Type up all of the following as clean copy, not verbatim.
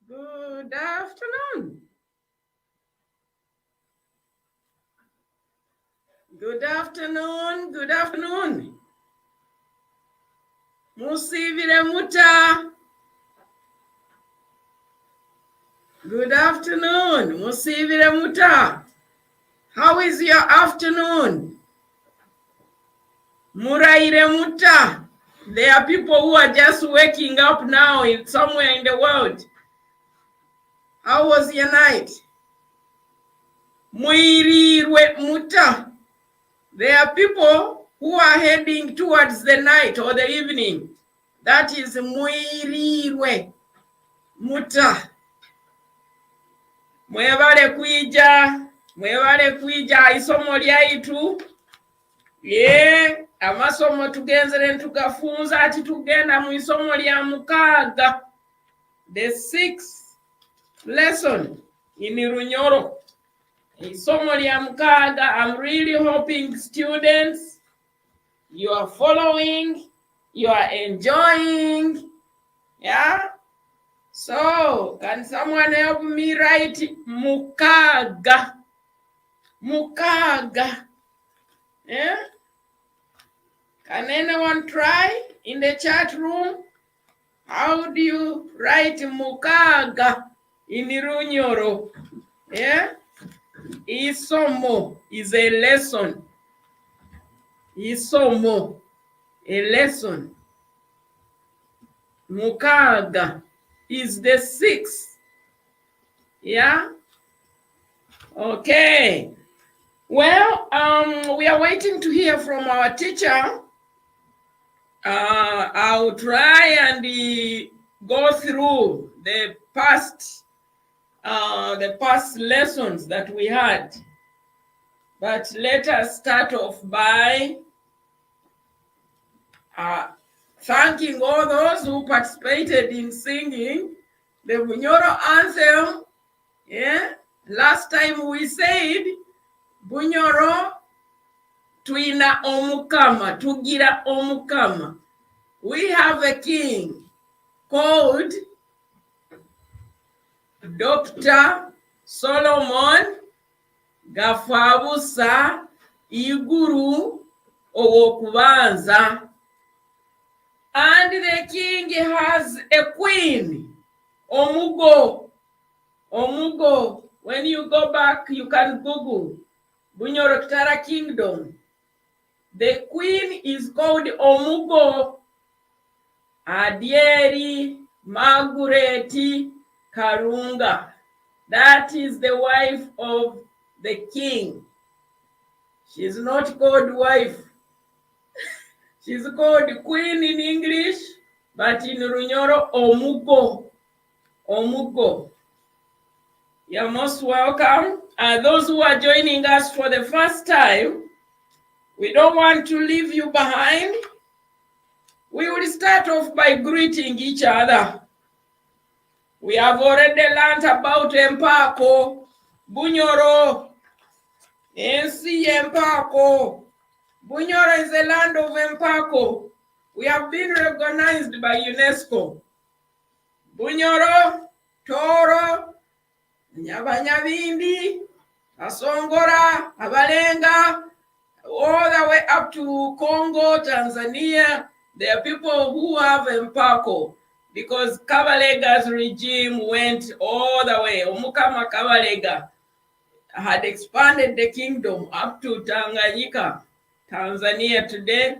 Good afternoon. Good afternoon. Good afternoon. Musivire muta. Good afternoon. Musivire muta. How is your afternoon? Muraire muta. There are people who are just waking up now in somewhere in the world. How was your night? Muirirwe muta. There are people who are heading towards the night or the evening. That is muirirwe muta. Mwebale kwija isomo lyaitu. Amasomo tugenzere ntugafunza ati tugenda mu isomo lya mukaaga. The 6th lesson in Runyoro. Isomo lya mukaaga. I'm really hoping students you are following, you are enjoying. Yeah? So, can someone help me write mukaaga? Mukaaga. Yeah? Can anyone try in the chat room? How do you write mukaaga in Runyoro? Yeah? Isomo is a lesson. Isomo, a lesson. Mukaaga is the 6th. Yeah? Okay. Well, we are waiting to hear from our teacher. I'll try and go through the past lessons that we had. But let us start off by thanking all those who participated in singing the Runyoro anthem. Yeah, last time we said Runyoro tuina omukama, tugira omukama. We have a king called Dr. Solomon Gafabusa Iguru Owokubanza. And the king has a queen, Omugo. Omugo. When you go back, you can Google Runyoro Kitara Kingdom. The queen is called Omugo Adieri Magureti Karunga. That is the wife of the king. She's not called wife. She's called queen in English, but in Runyoro, Omugo. Omugo. You're most welcome. Those who are joining us for the first time, we don't want to leave you behind. We will start off by greeting each other. We have already learned about Empako, Runyoro, Ensi Empako. Runyoro is the land of Empako. We have been recognized by UNESCO. Runyoro, Toro, Nyabanyabindi, Asongora, Abalenga, all the way up to Congo, Tanzania. There are people who have Empako because Kabalega's regime went all the way. Omukama Kabalega had expanded the kingdom up to Tanganyika, Tanzania today,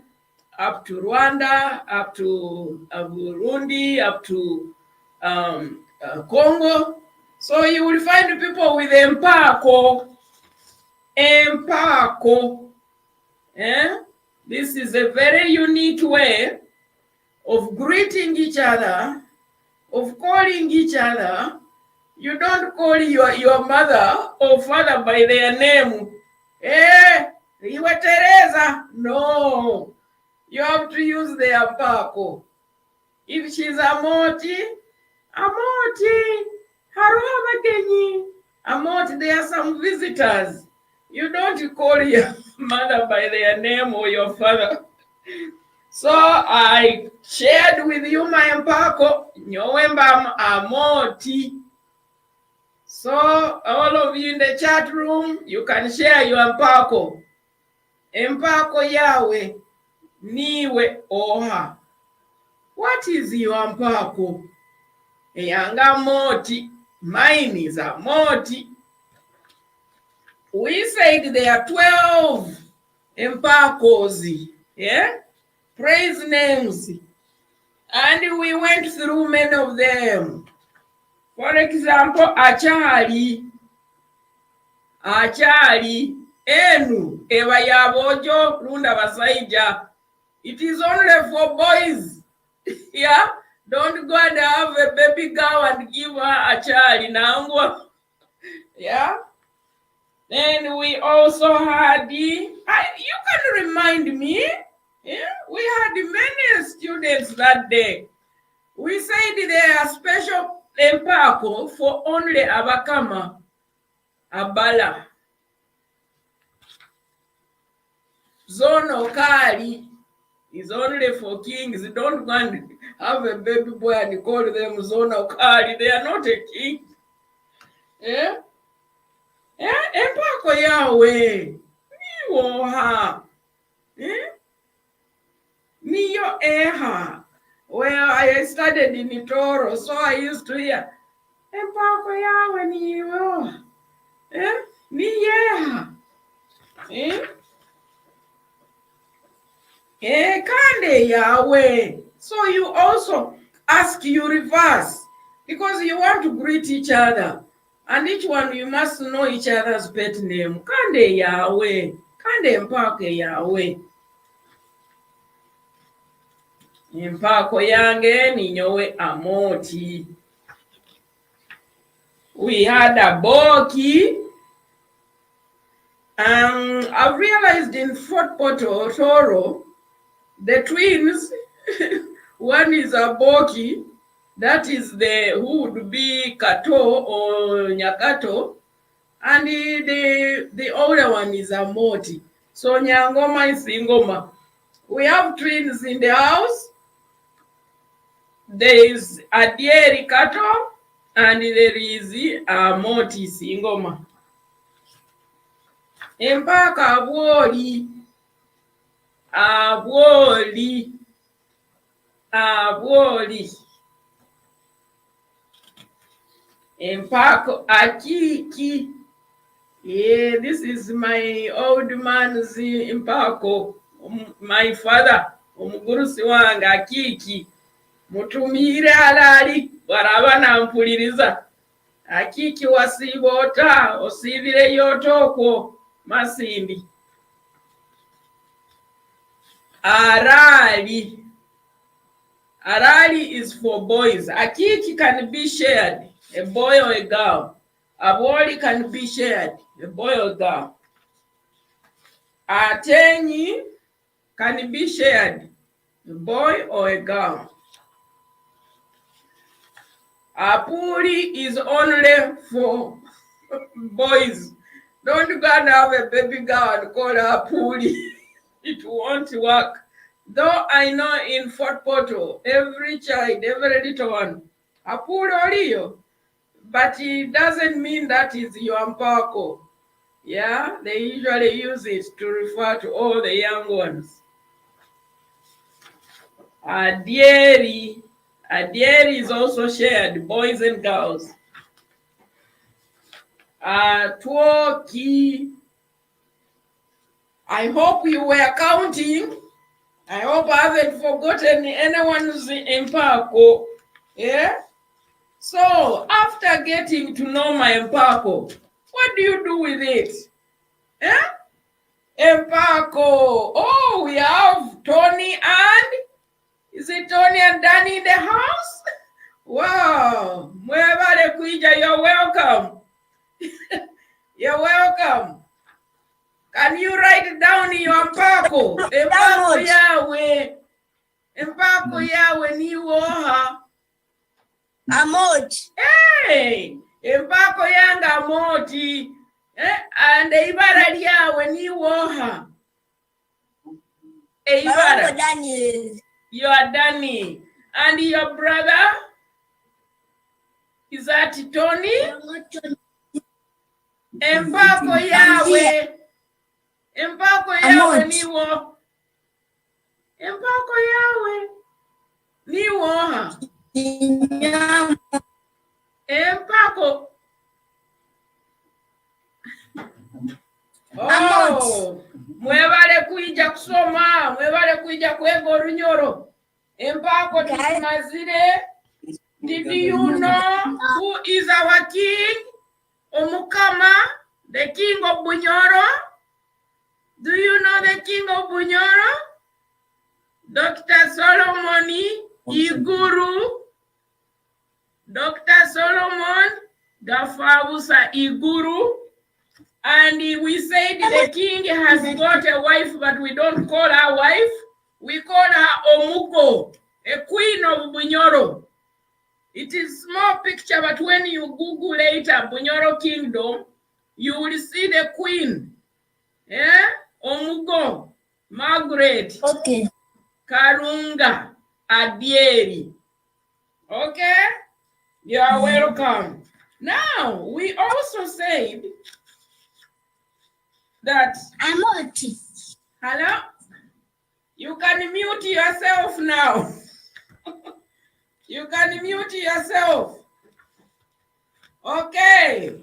up to Rwanda, up to Burundi, up to Congo. So you will find people with Empako. Empako. This is a very unique way of greeting each other, of calling each other. You don't call your mother or father by their name. You are Teresa. No. You have to use the Empako. If she's Amooti, Amooti. Hello, Amooti, there are some visitors. You don't call your mother by their name or your father. So I shared with you my Empako. nyowe mba Amooti. So all of you in the chat room, you can share your mpaako. Empaako yawe niwe oha. What is your mpaako? Eyanga Amooti. Mine is Amooti. We said there are 12 empaakos. Yeah? Praise names. And we went through many of them. For example, Achali, Enu, Eva Yabojo, Runda Basaija. It is only for boys. Yeah? Don't go and have a baby girl and give her Achali. Nangwa. Yeah? Then we also had you can remind me. Yeah? We had many students that day. We said there are special empaako for only Abakama, Abala. Zono Kali is only for kings. Don't go and have a baby boy and call them Zono Kali. They are not a king. Yeah? Yeah? Empaako yawe. Niwoha. Yeah? Niyo eha. Well, I studied in Toro, so I used to hear, empaako yawe niyo. Eh? Niyeha. Eh? Kande yawe. So you also ask, you reverse, because you want to greet each other. And each one, you must know each other's pet name. Kande yawe. Kande empaako yawe. Empaako yange ninyowe Amooti. We had a Boki. I've realized in Fort Toro, the twins, one is a Boki, that is who would be Kato or Nyakato, and the older one is Amooti. So Nyangoma is Ingoma. We have twins in the house. There is Adieri Kato and there is Amooti Singoma. Empaka abwoli. Empako akiki. Yeah, this is my old man's empako. My father, omugurusi wanga akiki. Mutumire alali barabana mpuliriza. Akiki wasibota osibire yotoko masindi. Arali is for boys. Akiki can be shared, a boy or a girl. Abwoli can be shared, a boy or a girl. Ateenyi can be shared, a boy or a girl. Apuli is only for boys. Don't go and have a baby girl and call her Apuli. It won't work. Though I know in Fort Portal, every child, every little one, Apuli Oriyo, but it doesn't mean that is your mpaako. Yeah, they usually use it to refer to all the young ones. Adieri is also shared, boys and girls. Twoki. I hope you were counting. I hope I haven't forgotten anyone's mpaako. Yeah? So, after getting to know my mpaako, what do you do with it? Yeah? Mpaako. Oh, we have Tony and... Is it Tony and Danny in the house? Wow. Mwebale kuija, you're welcome. You're welcome. Can you write down your mpaako? Mpaako yawe. Mpaako yawe ni woha. Amooti. Hey! Mpaako yanga Amooti. And ibara lyawe ni woha. Ibara. Daniel. You are Danny. And your brother? Is that Tony? Empako yawe. Empako yawe niwo. Empako yawe. Niwo ha. Empako. Oh, mwebale kuija kusoma, mwebale kuija kwego Runyoro. Empako tusimazire. Did you know who is our king? Omukama, the king of Bunyoro. Do you know the king of Bunyoro? Dr. Solomon Iguru. Dr. Solomon Gafabusa Iguru. And we said the king has got a wife, but we don't call her wife. We call her Omuko, a queen of Bunyoro. It is small picture, but when you Google later, Bunyoro Kingdom, you will see the queen. Yeah? Omugo, Margaret. Okay. Karunga, Adieri. Okay? You are welcome. Now, we also said that Amooti. Hello? You can mute yourself now. You can mute yourself. Okay.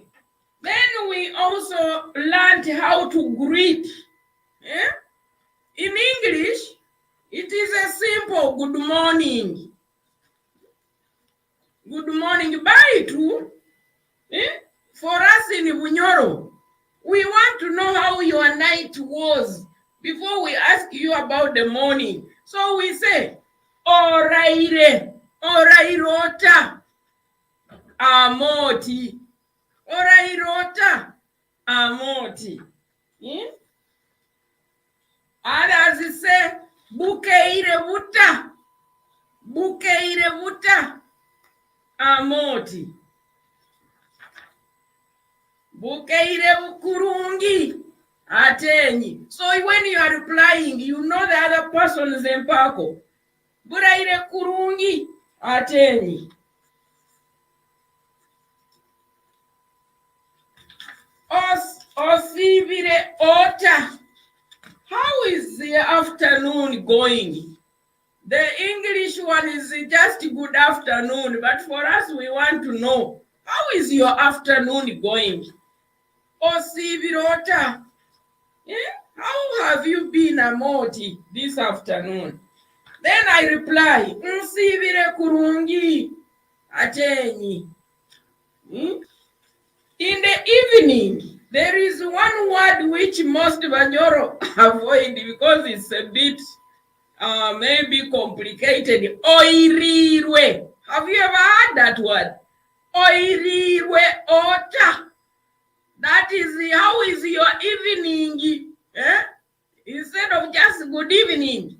Then we also learned how to greet. Yeah? In English, it is a simple good morning. Good morning. Bye to. For us in Bunyoro, we want to know how your night was before we ask you about the morning. So we say, Oraire, Orairota, Amooti, Orairota, Amooti. Others say, Bukeire Vuta, Bukeire Vuta, Amooti. Bukeire Kurungi, Ateenyi. So when you are replying, you know the other person is Empako. Buraire Kurungi, Ateenyi. Osivire Ota. How is the afternoon going? The English one is just good afternoon, but for us, we want to know, how is your afternoon going? Osivirota. Yeah? How have you been, Amooti, this afternoon? Then I reply, Nsivire kurungi, Ateenyi. In the evening, there is one word which most Banyoro avoid because it's a bit maybe complicated. Oirirwe. Have you ever heard that word? Oirirwe ota. That is, how is your evening? Eh? Instead of just good evening,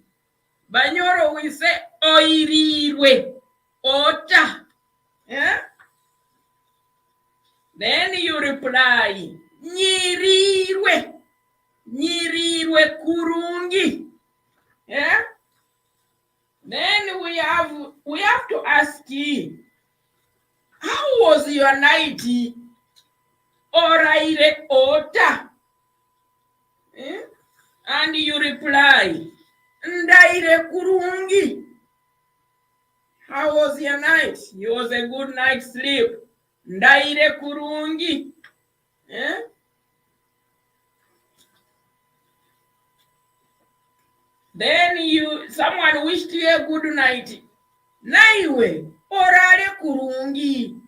Banyoro will say oirirwe ota. Eh? Then you reply, Nyirirwe, Nyirirwe kurungi. Yeah? Then we have to ask you, how was your night? Oraire ota. Yeah? And you reply, Ndaire kurungi. How was your night? It was a good night's sleep. Ndaire kurungi. Eh? Then someone wished you a good night. Naiwe orare kurungi.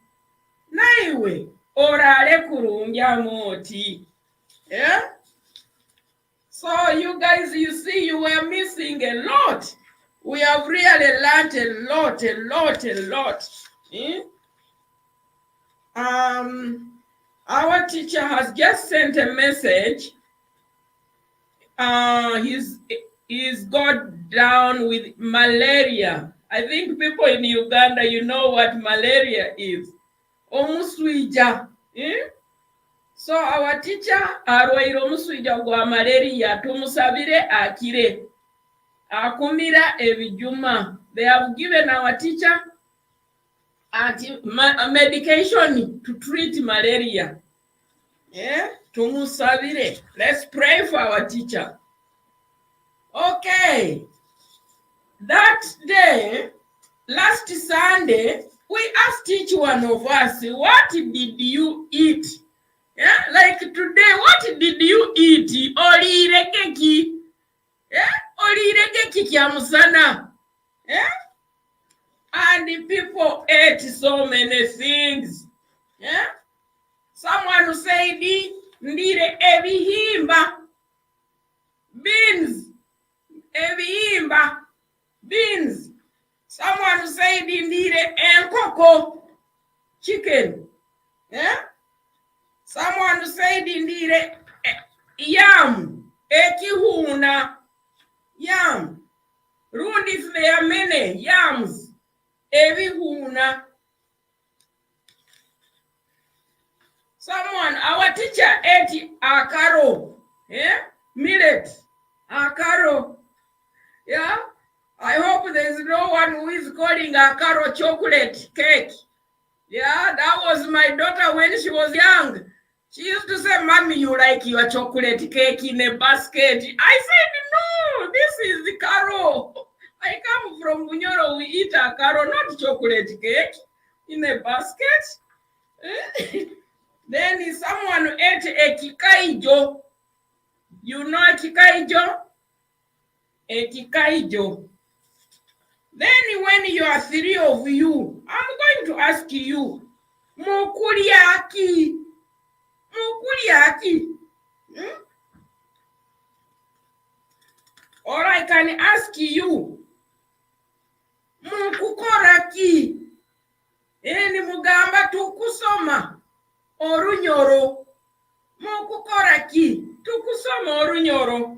Naiwe orare kurungi Amooti. Yeah? So you guys, you see, you were missing a lot. We have really learned a lot. Eh? Our teacher has just sent a message. He's got down with malaria. I think people in Uganda, you know what malaria is. Omuswija. So our teacher arwaire omuswija gwa malaria tumusabire akire. Akumira ebijuma. They have given our teacher medication to treat malaria. Tumusabire. Let's pray for our teacher. Okay. That day, last Sunday, we asked each one of us, what did you eat? Like today, what did you eat? Olire keki. Olire keki kya musana. And the people ate so many things. Someone said, ndire ebihimba. Beans. Ebihimba. Beans. Someone said, ndire enkoko. Chicken. Someone said, ndire yam. Ekihuna. Yam. Rundi there are many yams. Ebihuna. Someone, our teacher ate akaro. Millet. Akaro. I hope there is no one who is calling akaro chocolate cake. That was my daughter when she was young. She used to say, Mommy, you like your chocolate cake in a basket. I said, no, this is the karo. I come from Runyoro, we eat a karo, not chocolate cake in a basket. Then someone ate a kikaijo. You know a kikaijo? A kikaijo. Then when you are three of you, I'm going to ask you, Mukuriaki. Mukuriaki. Or I can ask you, Mukukoraki. Ni mugamba tukusoma. Runyoro. Mukukoraki. Tukusoma Runyoro.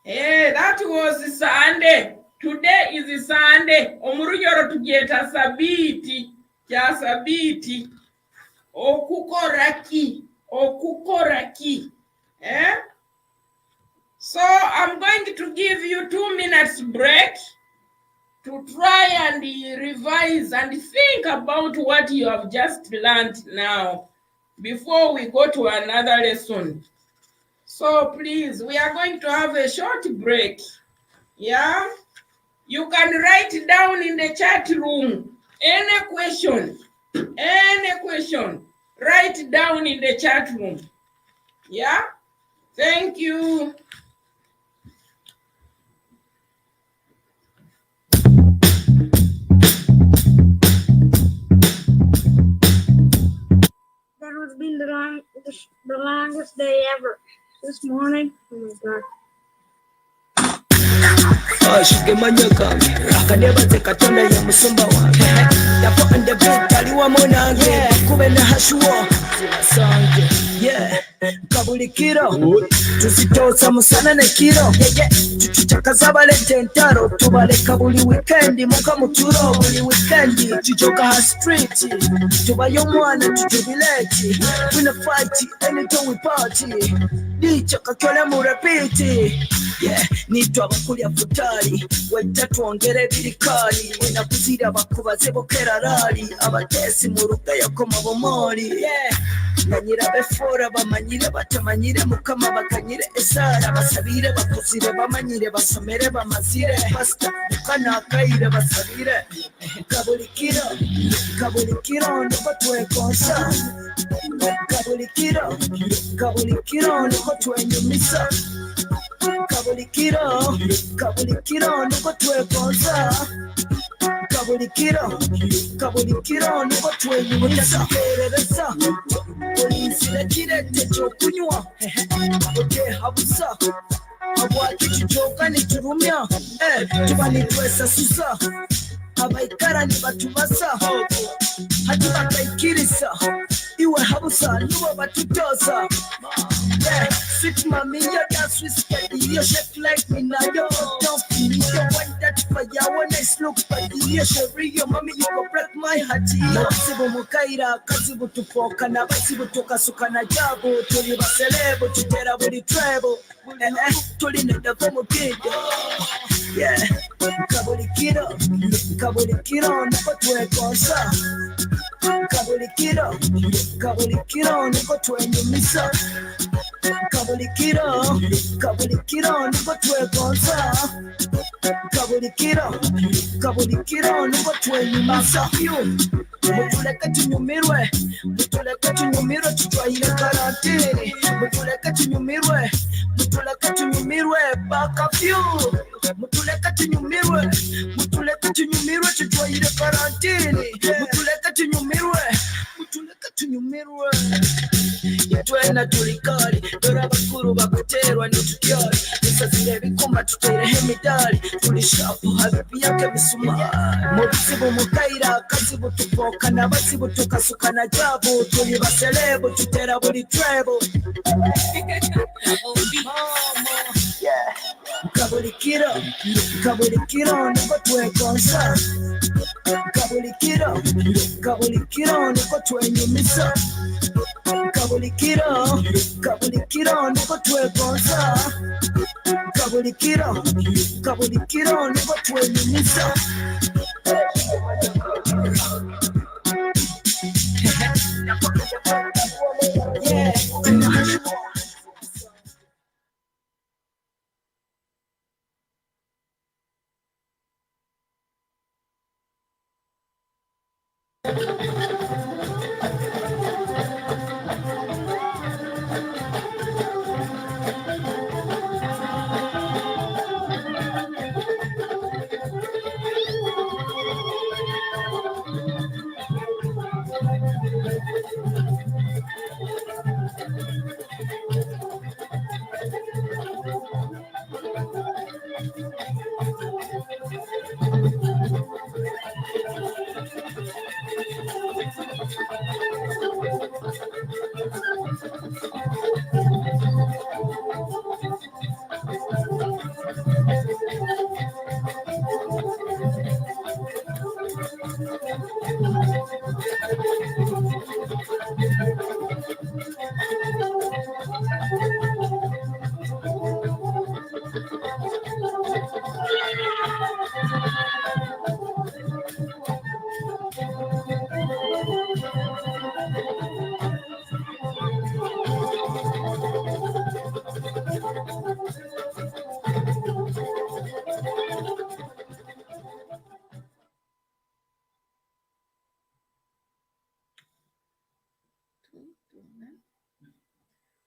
That was Sunday. Today is Sunday. Runyoro tugeta sabiti. Kya sabiti. Okukoraki. Okukoraki. So I'm going to give you 2 minutes break to try and revise and think about what you have just learned now before we go to another lesson. So please, we are going to have a short break. You can write down in the chat room any question, write down in the chat room. Thank you. That has been the longest day ever. This morning, oh my God. Shikemanya kange akanebaze katonda ya musumba wange yapo ande butali wa monange kube na hashuo zibasange kabulikiro tuzitosa musana ne kiro tuchakaza balete ntaro tubaleka buli weekend muka muturo buli weekend tujoka ha street tubayo mwana tujubileti wina fight anytime we party dicho kakola mu repeat nitwa abakulya futali wetatu ongere birikali nakuzira bakubaze bokera rali abatesi mu ruga yakoma bomori nanyira befora bamanyire batamanyire mukama bakanyire esara basabire bakuzire bamanyire basomere bamazire pasta kana kaire basabire kabulikiro nuko twekonsa kabulikiro nuko twenyumisa kabulikiro nuko twekonsa kabulikiro nuko twenyumisa kereresa polisi lekirete kyokunywa ote habusa abwaki kijoka niturumya tuba iwe habusa nibo batutoza. Yeah, sweet mommy, you dance with steady. You shake like me now, you don't feel me. You want that fire when I look for you. Sherry, your mommy, you go break my heart. Sibu mukaira, kazibu tupoka na basibu tukasuka na jabu. Tuli baselebo, tutera buli treble. Tuli nenda komu kido. Yeah, kabulikiro, niko twekonsa. Kabulikiro, niko twenyumisa. Kabulikiro, niko twekonsa. Kabulikiro, niko twenyumisa. Mutuleke tunyumirwe, tutwahire karantini. Mutuleke tunyumirwe, baka few. Mutuleke tunyumirwe, tutwahire karantini. Mutuleke tunyumirwe. Yatwena tulikali, dora bakuru bakuterwa n'ututyali. Nisazire bikoma tutereho imidali. Tuli shapu habibi yake misumari. Mu bizibu mukaira, kazibu tupoka na basibu tukasuka na jabu. Tuli baselebo, tutera buli treble. Kabulikiro, niko twekonsa. Kabulikiro, niko twenyumisa. Kabulikiro, niko twekonsa. Kabulikiro, niko twenyumisa. Yeah.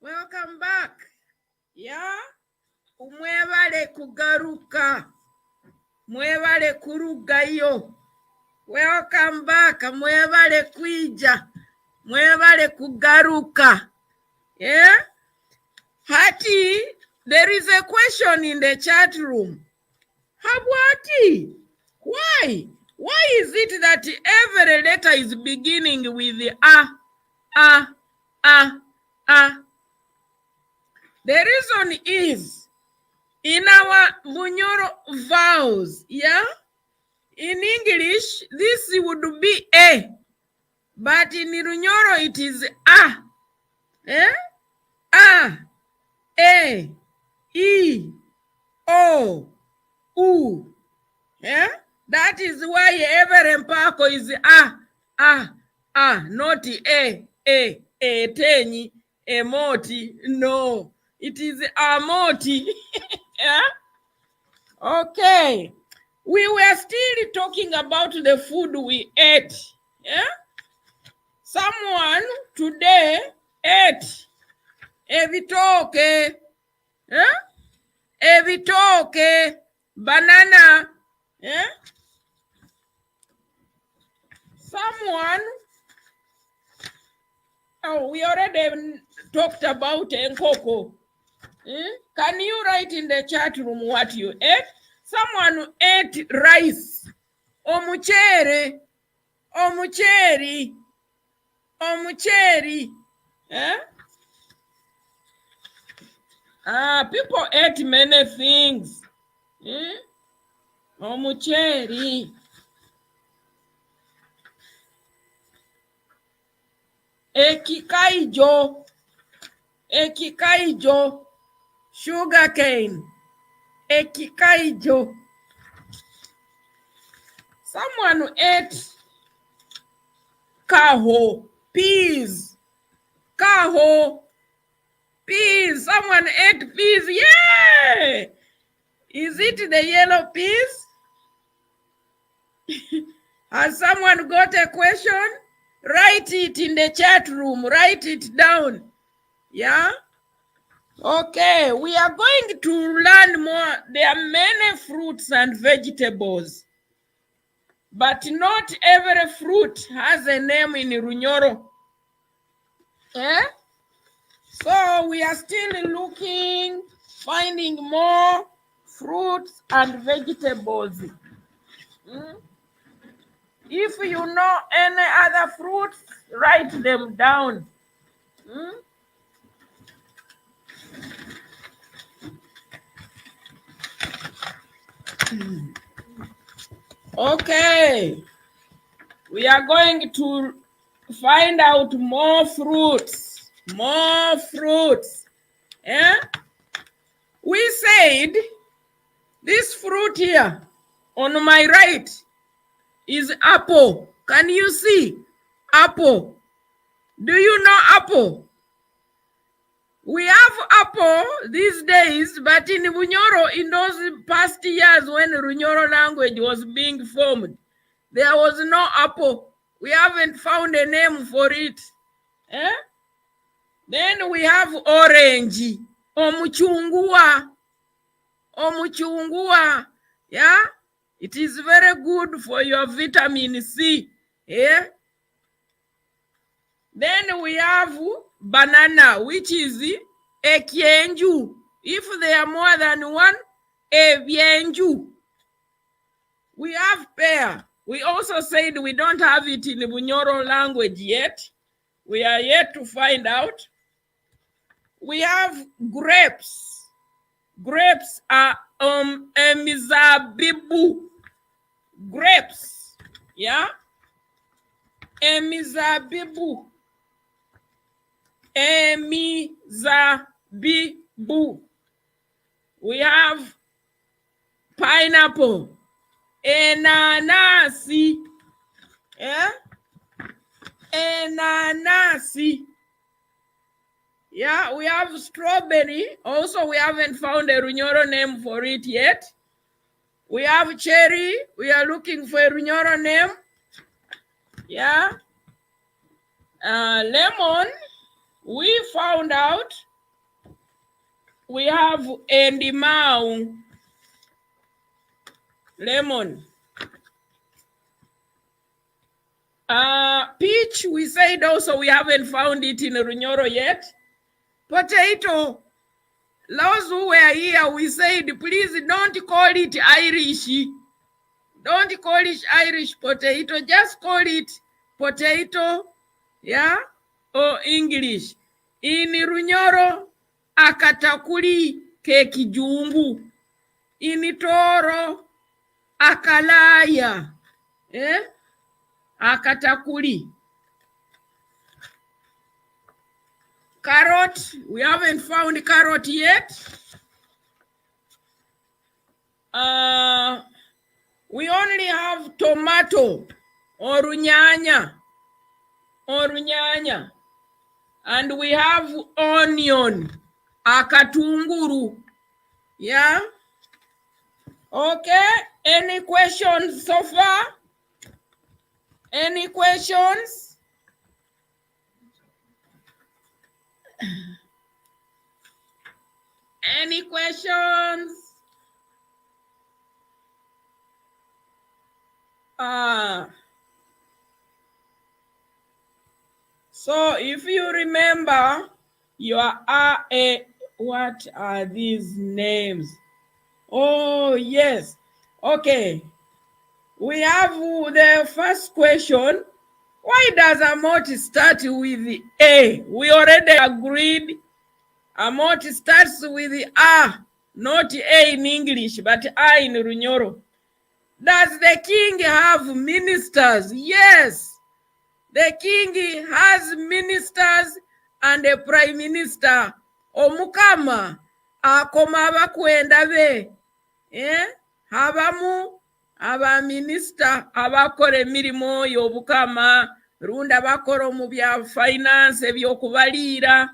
Welcome back. Yeah. Mwebale kugaruka. Mwebale kurugayo. Welcome back. Mwebale kuija. Mwebale kugaruka. Yeah. Hati, there is a question in the chat room. Habwati, why? Why is it that every letter is beginning with the a? The reason is in our Runyoro vowels, yeah? In English, this would be a, but in Runyoro it is a. Eh? A, E, O, U. Yeah? That is why every mpako is not Ateenyi, Amooti. No, it is Amooti. Yeah? Okay. We were still talking about the food we ate. Yeah? Someone today ate evitoke. Yeah? Evitoke, banana. Yeah? Someone, we already talked about enkoko. Can you write in the chat room what you ate? Someone ate rice, omuchere, Omucheri. People ate many things. Omucheri. Ekikaijo. Ekikaijo. Sugar cane. Ekikaijo. Someone ate kaho. Peas. Kaho. Peas. Someone ate peas. Yeah. Is it the yellow peas? Has someone got a question? Write it in the chat room. Write it down. Yeah? Okay, we are going to learn more. There are many fruits and vegetables, but not every fruit has a name in Runyoro. So we are still looking, finding more fruits and vegetables. If you know any other fruits, write them down. Okay, we are going to find out more fruits. More fruits. We said this fruit here on my right is apple. Can you see? Apple. Do you know apple? We have apple these days, but in Runyoro, in those past years when Runyoro language was being formed, there was no apple. We haven't found a name for it. Then we have orange. Omuchungwa. Omuchungwa. Yeah? It is very good for your vitamin C. Yeah? Then we have banana, which is a kienju. If there are more than one, a bienju. We have pear. We also said we don't have it in the Runyoro language yet. We are yet to find out. We have grapes. Grapes are emizabibu. Grapes. Yeah? Emizabibu. Emizabibu. We have pineapple. Enanasi. Yeah? Enanasi. Yeah, we have strawberry. Also, we haven't found a Runyoro name for it yet. We have cherry. We are looking for a Runyoro name. Yeah. Lemon. We found out. We have endimau. Lemon. Peach, we said also we haven't found it in Runyoro yet. Potato. Those who were here, we said, please don't call it Irish. Don't call it Irish potato. Just call it potato, yeah, or English. In Runyoro, akatakuli ke kijungu. In Toro, akalaya. Akatakuli. Carrot, we haven't found carrot yet. We only have tomato or nyanya. And we have onion, akatunguru. Yeah? Okay, any questions so far? Any questions? Any questions? So if you remember, what are these names? Oh, yes. Okay. We have the first question. Why does Amooti start with A? We already agreed Amooti starts with A, not A in English, but A in Runyoro. Does the king have ministers? Yes. The king has ministers and a prime minister. Omukama akoma abakwenda be. Habamu abaminisita abakora emirimu y'obukama rundi abakora mu bya finance ebyokubaliira,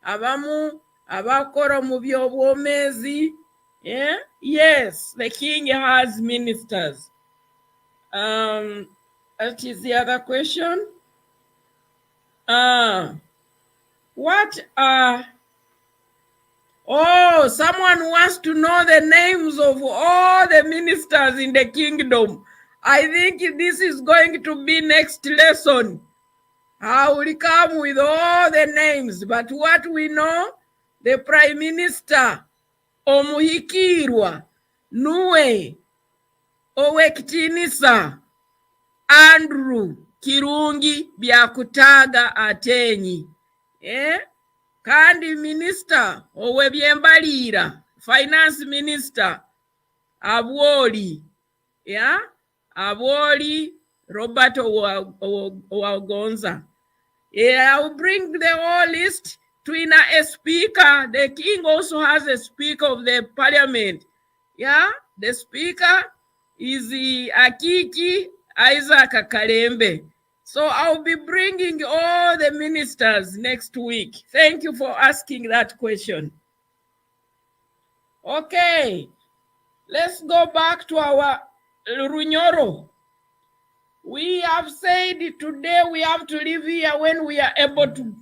abamu abakora mu by'obwomeezi. Yes, the king has ministers. That is the other question. What are... Oh, someone wants to know the names of all the ministers in the kingdom. I think this is going to be next lesson. I will come with all the names, but what we know, the prime minister, Omuhikirwa, Nuwe, Owekitinisa, Andrew, Kirungi, Byakutaga, Ateenyi. Kandi minister owebyembalira, finance minister Abwoli, Abwoli Robert Kugonza. I will bring the whole list to a speaker. The king also has a speaker of the parliament. The speaker is Akiki Isaac Kalembe. So I'll be bringing all the ministers next week. Thank you for asking that question. Okay, let's go back to our Runyoro. We have said today we have to live here when we are able to.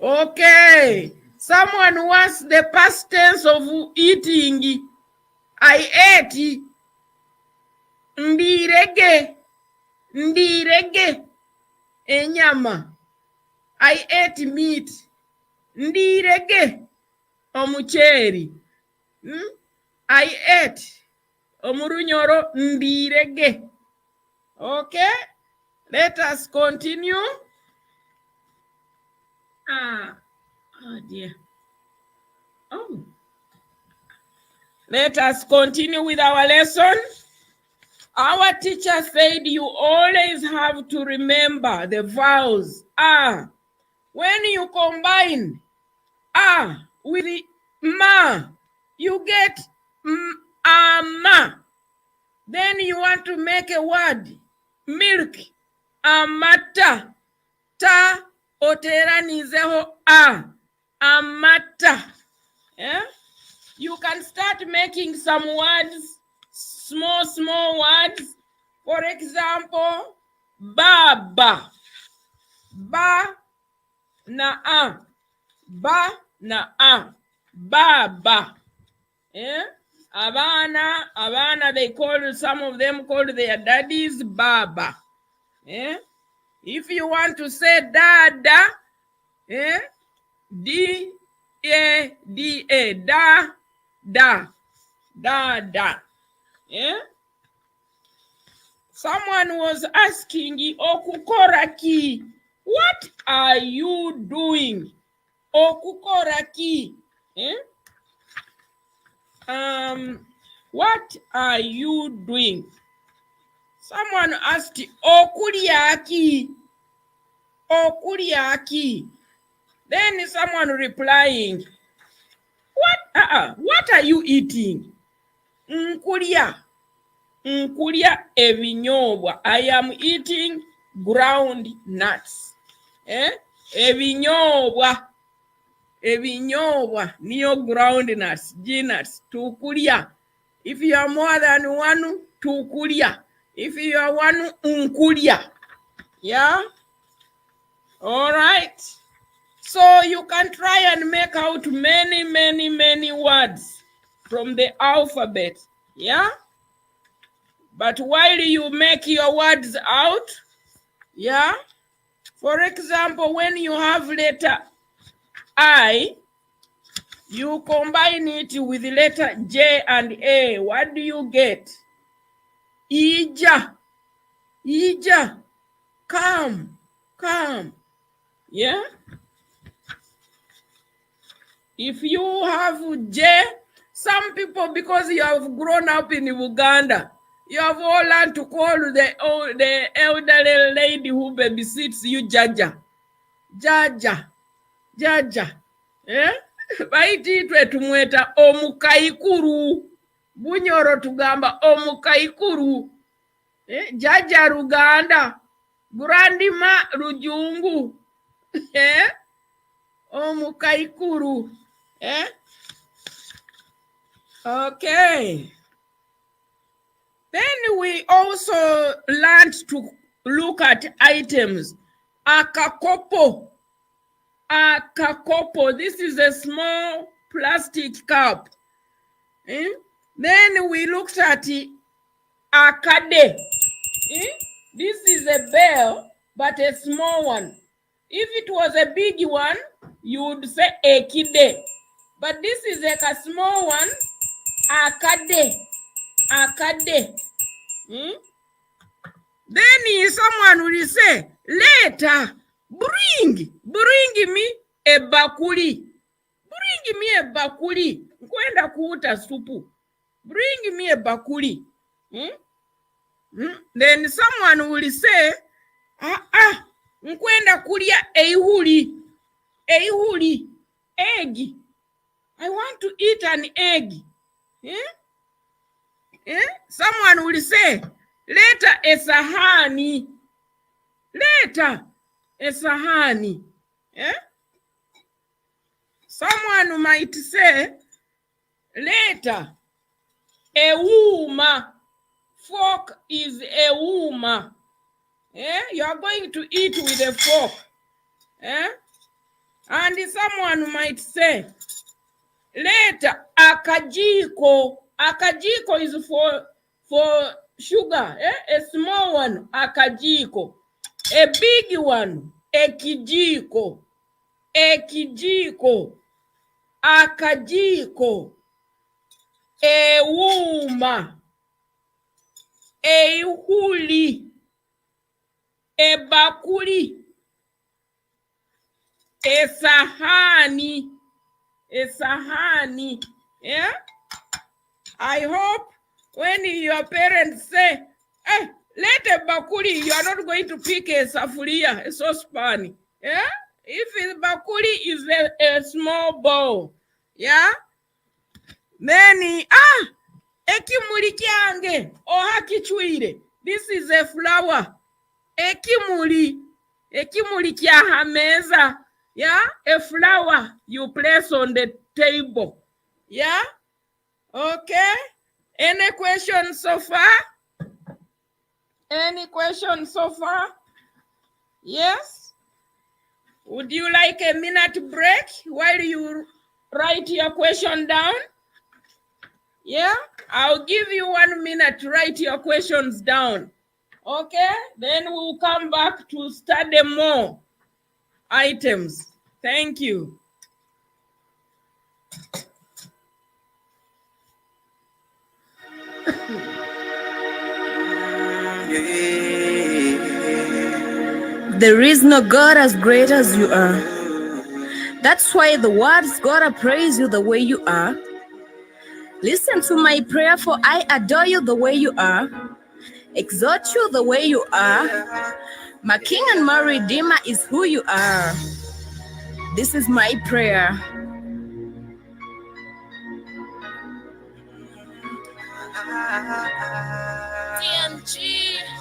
Okay, someone wants the past tense of eating. I ate. Ndirege enyama. I ate meat. Ndirege omucheri. I ate omurunyoro ndirege. Okay, let us continue. Oh dear. Let us continue with our lesson. Our teacher said you always have to remember the vowels. When you combine with ma, you get ama. Then you want to make a word, milk, amata, ta oteranizeho amata. You can start making some words, small words. For example, baba, ba na ba na baba. Abana, they call, some of them call their daddies baba. If you want to say dada, D-A-D-A, da. Someone was asking, Okukoraki, what are you doing? Okukoraki. What are you doing? Someone asked, Okuriaki. Then someone replying, what are you eating? Nkulia ebinyobwa. I am eating ground nuts. Ebinyobwa niyo ground nuts, G-nuts, tukulia. If you are more than one, tukulia. If you are one, nkulia. Yeah? All right. So you can try and make out many words from the alphabet. Yeah? But while you make your words out, yeah? For example, when you have letter I, You combine it with the letter J and A. What do you get? Ija. Ija. Come. Come. Yeah? If you have J, some people, because you have grown up in Uganda, you have all learned to call the elderly lady who babysits you Jaja. Jaja. Jaja. Eh? Baititwe tumweta omukaikuru. Bunyoro tugamba omukaikuru. Jaja Ruganda. Grandima Rujungu. Omukaikuru. Okay. Then we also learned to look at items. Akakopo. Akakopo. This is a small plastic cup. Then we looked at akade. This is a bell, but a small one. If it was a big one, you would say ekide. But this is like a small one. Akade. Akade. Then someone will say, later, bring me a bakuli. Bring me a bakuli. Kwenda kuuta supu. Bring me a bakuli. Then someone will say, nkwenda kulia eihuli. Eihuli. Egg. I want to eat an egg. Someone will say, later a sahani. Later a sahani. Someone might say, later a wuma. Fork is a wuma. You are going to eat with a fork. And someone might say, later akajiko. Akajiko is for sugar. A small one, akajiko. A big one, ekijiko. Ekijiko. Akajiko. Ewuma. Eihuli. Ebakuli. Esahani. Esahani. Yeah? I hope when your parents say, hey, let a bakuli, you are not going to pick a safuria, a saucepan. Yeah? If a bakuli is a small bowl, yeah? Then, ekimuli kyange, ohakichwire. This is a flower. Ekimuli kya hameza. Yeah? A flower you place on the table. Yeah? Okay. Any questions so far? Any questions so far? Yes? Would you like a minute break while you write your question down? Yeah? I'll give you 1 minute to write your questions down. Okay? Then we'll come back to study more items. Thank you. There is no God as great as you are. That's why the words gotta praise you the way you are. Listen to my prayer, for I adore you the way you are. Exalt you the way you are. My King and my Redeemer is who you are. This is my prayer.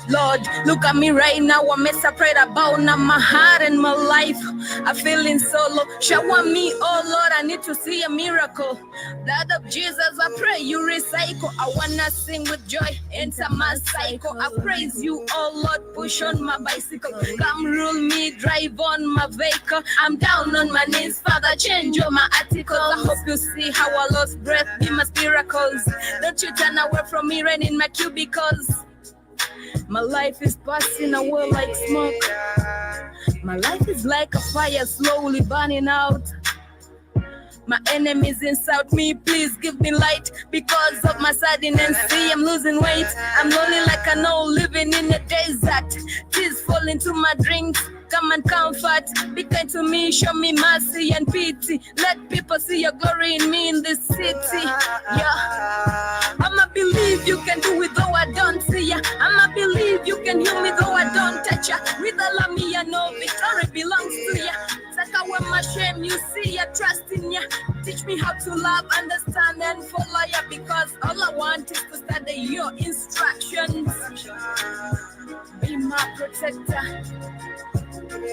Lord, look at me right now. I'm separate about now my heart and my life. I'm feeling so low. Shower me, oh Lord, I need to see a miracle. Blood of Jesus, I pray you recycle. I wanna sing with joy, enter my cycle. I praise you, oh Lord, push on my bicycle. Come rule me, drive on my vehicle. I'm down on my knees, Father, change all my articles. I hope you see how I lost breath in my miracles. Don't you turn away from me, rain in my cubicles. My life is passing away like smoke. My life is like a fire slowly burning out. My enemies insult me, please give me light. Because of my sadness, see I'm losing weight. I'm lonely like an old living in a desert. Tears fall into my drinks. Come and comfort, be kind to me, show me mercy and pity. Let people see your glory in me in this city. Yeah, I'ma believe you can do it though I don't see ya. I'ma believe you can heal me though I don't touch ya. With all of me, I know victory belongs to ya. Take away my shame, you see ya, trust in ya. Teach me how to love, understand, and follow ya. Because all I want is to study your instructions. Be my protector,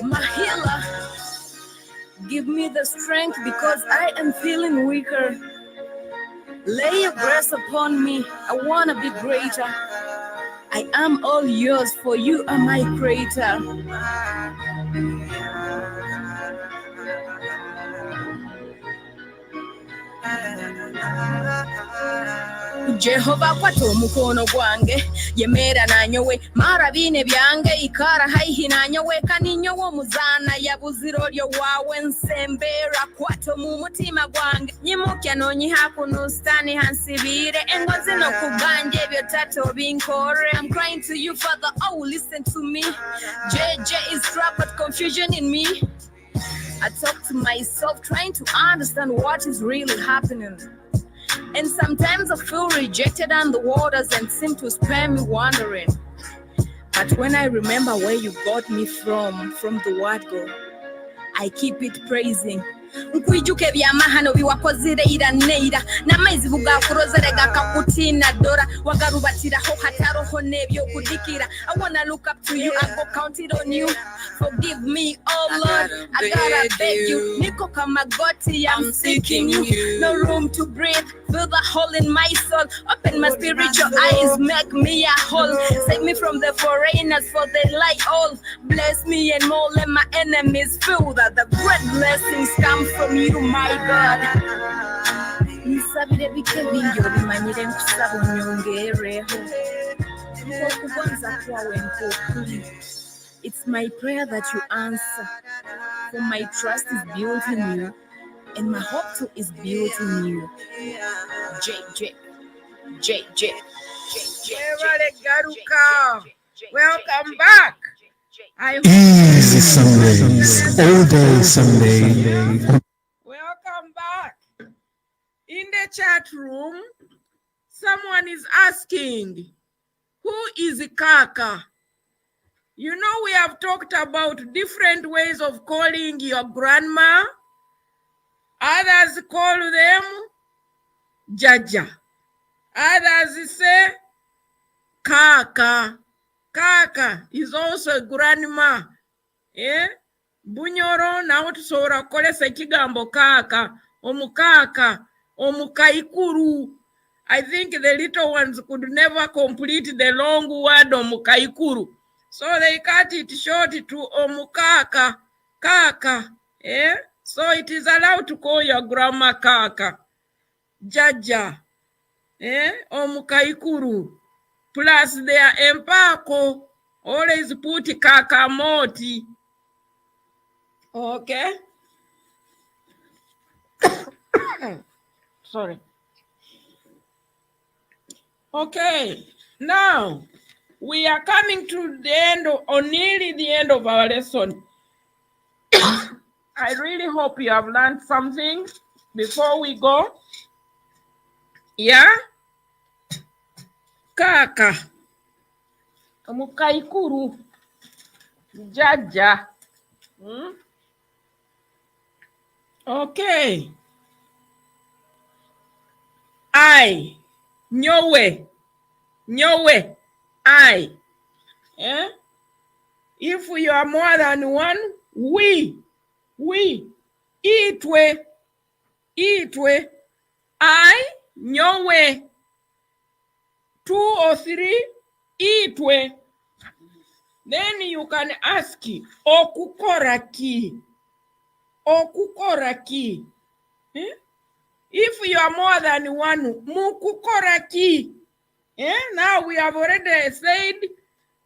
my healer. Give me the strength because I am feeling weaker. Lay your grace upon me. I want to be greater. I am all yours, for you are my creator. Jehova kwata omukono gwange yemera nanyowe marabine byange ikara haihi nanyowe kaninyowe omuzana yabuziro lyo wawe nsembera kwata mu mutima gwange nyimukya nonyihaku nustani hansibire engozi nokuganje ebyo tato binkore. I'm crying to you, Father, oh listen to me. JJ is trapped with confusion in me. I talk to myself trying to understand what is really happening. And sometimes I feel rejected on the waters and seem to spare me wandering. But when I remember where you got me from the word God, I keep it praising. Nkwijuke byamahano biwakozire ira neira namaizi bugakurozere gakakutina dora wagarubatiraho hataroho nebyo kudikira. I wanna look up to you, I go count it on you. Forgive me, oh Lord, I gotta beg you. Niko kamagoti, I'm seeking you. No room to breathe, fill the hole in my soul. Open my spiritual eyes, make me a whole. Save me from the foreigners, for they lie all. Bless me and more, let my enemies feel that the great blessings come from you, my God. Nisabire bike bingi obimanyire nkusaba onyongereho. Kugonza kwawe nk'okuli. It's my prayer that you answer, for my trust is built in you, and my hope too is built in you. JJ. Welcome back. Easy Sundays, all day Sunday. Welcome back. In the chat room, someone is asking, who is Kaka? You know, we have talked about different ways of calling your grandma. Others call them Jaja. Others say Kaka. Kaka is also a grandma. Bunyoro na tusobola kukolesa ekigambo kaka, omukaka, omukaikuru. I think the little ones could never complete the long word omukaikuru. So they cut it short to omukaka, kaka. So it is allowed to call your grandma kaka. Jaja. Omukaikuru. Plus their empako. Always put kaka Amooti. Okay. Sorry. Okay. Now, we are coming to the end or nearly the end of our lesson. I really hope you have learned something before we go. Yeah? Kaka. Omukaikuru. Jaja. Okay. I. Nyowe. I. If you are more than one, we. Itwe. I. Nyowe. 2 or 3. Itwe. Then you can ask, okukoraki. If you are more than one, mukukoraki. Now we have already said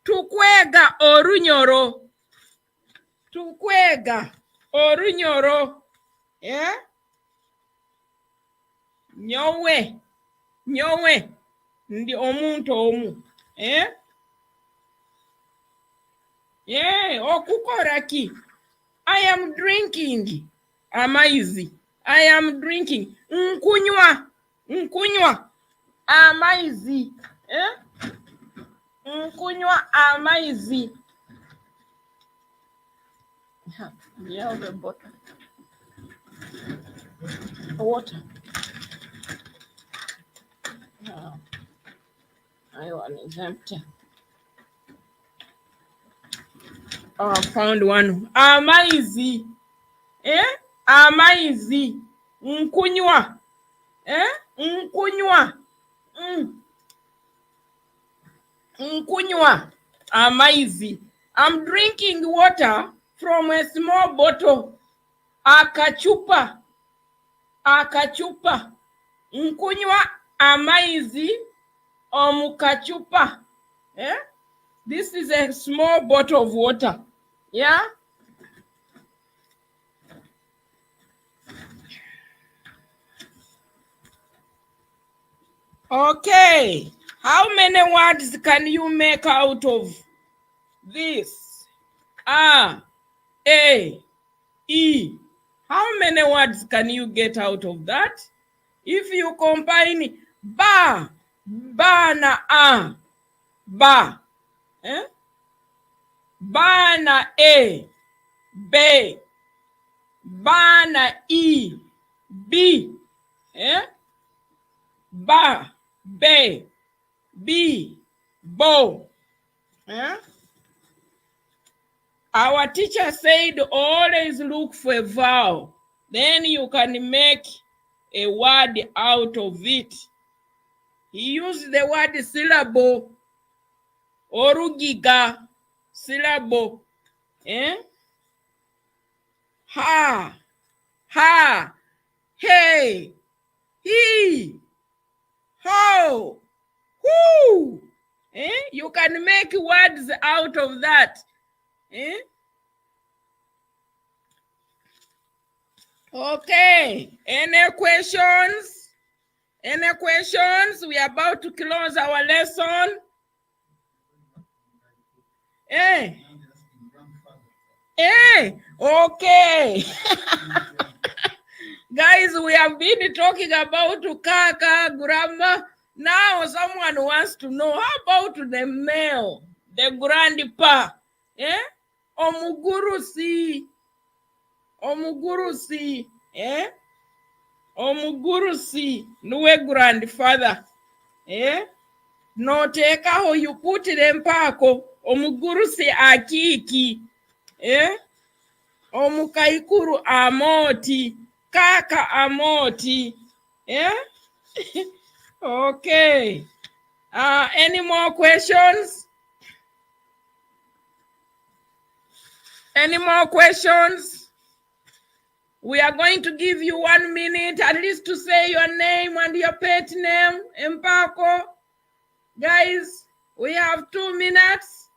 tukwega or Runyoro. Tukwega or Runyoro. nyowe ndi omuntu omu okukora ki? I am drinking amaizi. I am drinking nkunywa amaizi. Nkunywa amaizi. Yeah, the bottle. Water. My one is empty. Oh, I found one. Amaizi. Amaizi. Nkunywa. Nkunywa. Nkunywa amaizi. I'm drinking water from a small bottle. Akachupa. Nkunywa amaizi omukachupa. This is a small bottle of water. Yeah? Okay. How many words can you make out of this? A, E. How many words can you get out of that? If you combine ba na a, ba. Ba na e, be. Ba na e, b. Ba, be, b, bo. Our teacher said always look for a vowel. Then you can make a word out of it. He used the word syllable. Orugiga, syllable. Ha, hey, he, ho, who. You can make words out of that. Okay, any questions? Any questions? We are about to close our lesson. Okay. Guys, we have been talking about kaka, grandma. Now someone wants to know, how about the male, the grandpa? Omugurusi. Omugurusi, nuwe grandfather. No take how you put them pako. Omugurusi akiki. Omukaikuru Amooti. Kaka Amooti. Okay. Any more questions? Any more questions? We are going to give you 1 minute at least to say your name and your pet name. Empako. Guys, we have 2 minutes.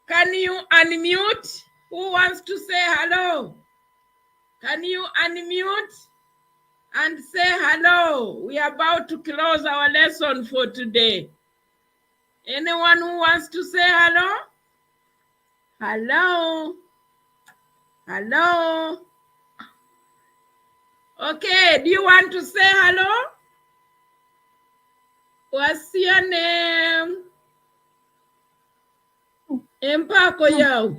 Can you unmute? Who wants to say hello? Can you unmute and say hello? We are about to close our lesson for today. Anyone who wants to say hello? Hello? Hello? Okay, do you want to say hello? What's your name? Empako yao.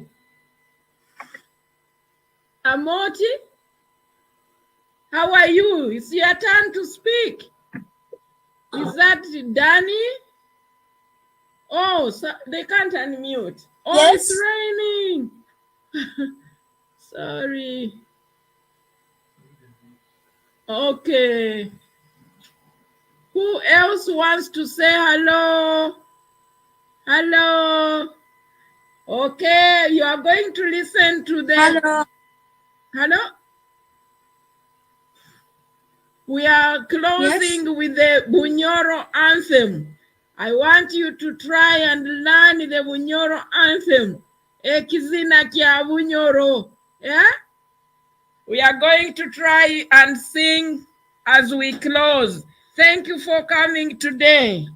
Amooti? How are you? It's your turn to speak. Is that Danny? Oh, so they can't unmute. Oh, yes. It's raining. Sorry. Okay. Who else wants to say hello? Hello. Okay, you are going to listen to the... Hello. Hello? We are closing with the Runyoro anthem. I want you to try and learn the Runyoro anthem. Ekizina kya Runyoro. Yeah? We are going to try and sing as we close. Thank you for coming today.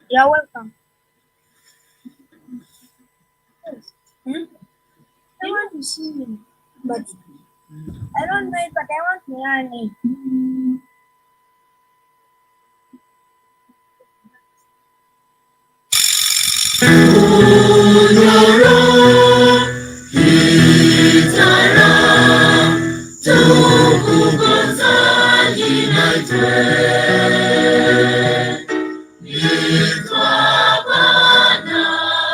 You're welcome. I want to see him, but I don't know it, but I want to learn it. Kugonza nitwa Bwana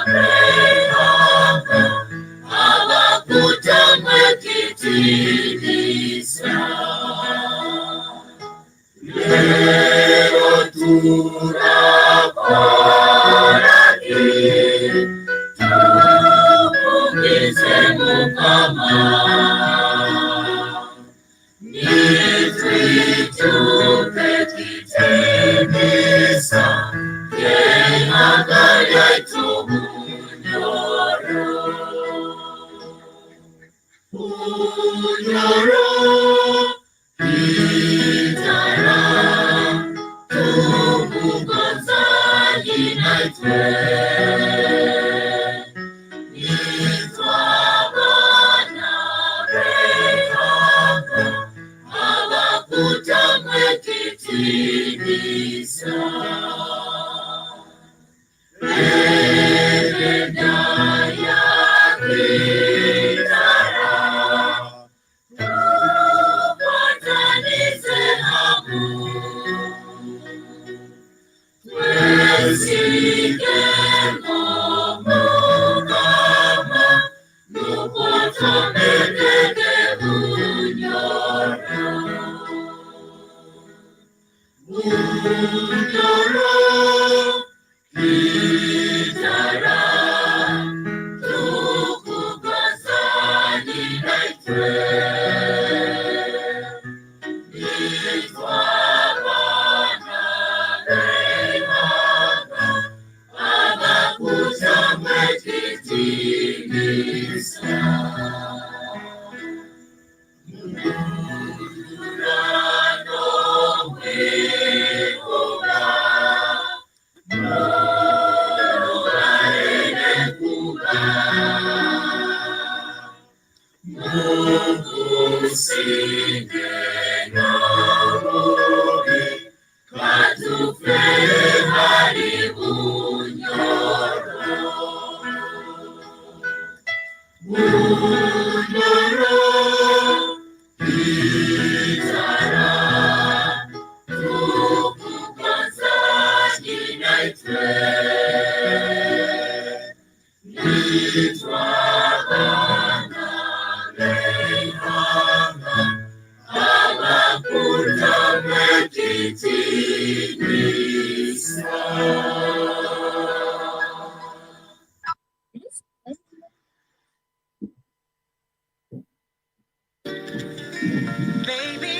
Byaruhanga abakutamwe kitinisa lero turakoraki tukugize Mukama nitwituke kitinisa yenagaya Runyoro Runyoro itara Kugonza nitwa Bwana Byaruhanga abakutamwe kitinisa Abakutamwe kitinisa